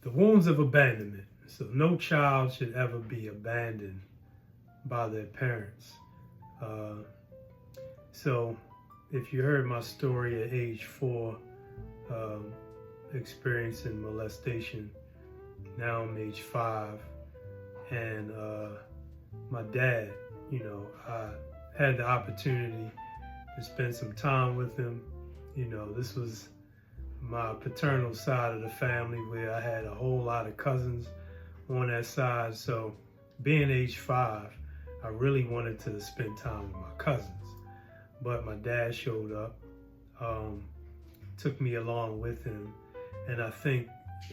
The wounds of abandonment. So no child should ever be abandoned by their parents. So if you heard my story at age 4, experiencing molestation, now I'm age 5, and my dad, I had the opportunity to spend some time with him. This was my paternal side of the family, where I had a whole lot of cousins on that side. So being age 5, I really wanted to spend time with my cousins. But my dad showed up, took me along with him, and I think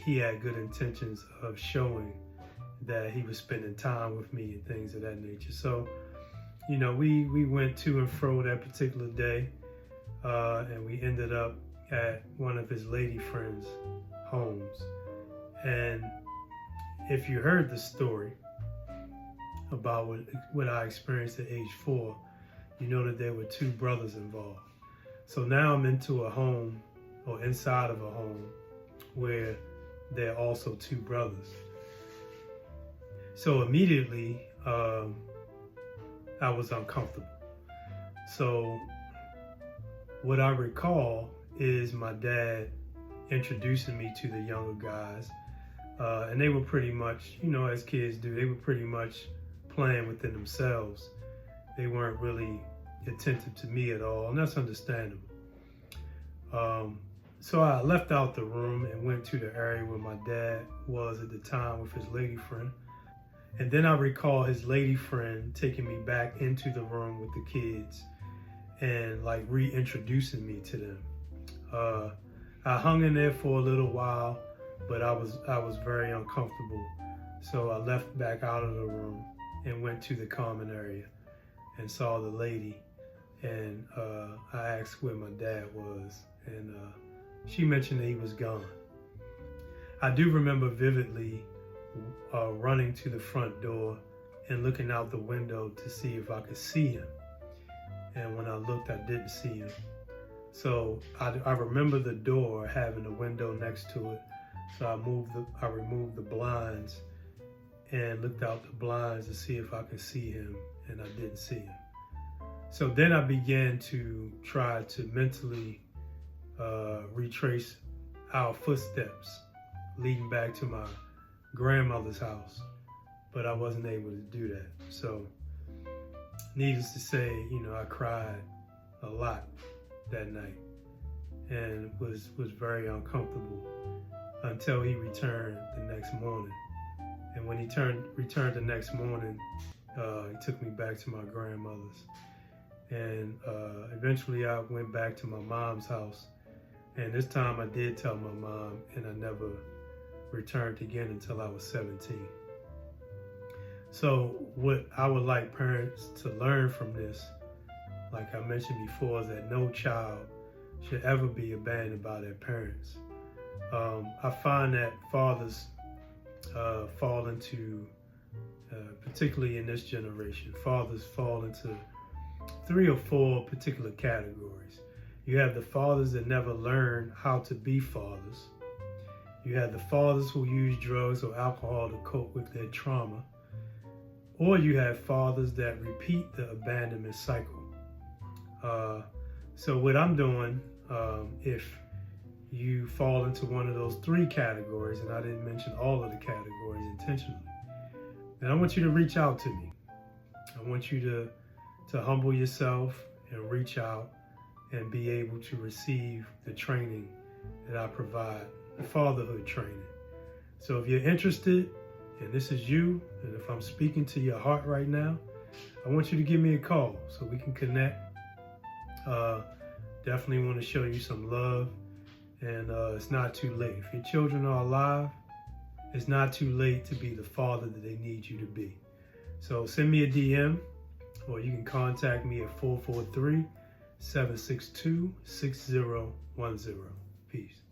he had good intentions of showing that he was spending time with me and things of that nature. So, we went to and fro that particular day, and we ended up at one of his lady friends' homes. And if you heard the story about what I experienced at age 4, you know that there were 2 brothers involved. So now I'm into a home, or inside of a home, where there are also 2 brothers. So immediately, I was uncomfortable. So what I recall is my dad introducing me to the younger guys, and they were pretty much, as kids do, they were pretty much playing within themselves. They weren't really attentive to me at all, and that's understandable. So I left out the room and went to the area where my dad was at the time with his lady friend. And then I recall his lady friend taking me back into the room with the kids and reintroducing me to them. I hung in there for a little while, but I was very uncomfortable. So I left back out of the room and went to the common area and saw the lady. And I asked where my dad was, and she mentioned that he was gone. I do remember vividly running to the front door and looking out the window to see if I could see him. And when I looked, I didn't see him. So I remember the door having a window next to it. So I removed the blinds and looked out the blinds to see if I could see him, and I didn't see him. So then I began to try to mentally retrace our footsteps leading back to my grandmother's house, but I wasn't able to do that. So needless to say, I cried a lot that night and was very uncomfortable until he returned the next morning. And when he returned the next morning, he took me back to my grandmother's. And eventually I went back to my mom's house. And this time I did tell my mom, and I never returned again until I was 17. So what I would like parents to learn from this, like I mentioned before, is that no child should ever be abandoned by their parents. I find that fathers fall into, particularly in this generation, fathers fall into 3 or 4 particular categories. You have the fathers that never learn how to be fathers. You have the fathers who use drugs or alcohol to cope with their trauma. Or you have fathers that repeat the abandonment cycle. So what I'm doing, if you fall into one of those 3 categories, and I didn't mention all of the categories intentionally, then I want you to reach out to me. I want you to humble yourself and reach out and be able to receive the training that I provide, the fatherhood training. So if you're interested, and this is you, and if I'm speaking to your heart right now, I want you to give me a call so we can connect. Definitely want to show you some love, and it's not too late. If your children are alive, it's not too late to be the father that they need you to be. So send me a DM, or you can contact me at 443-762-6010. Peace.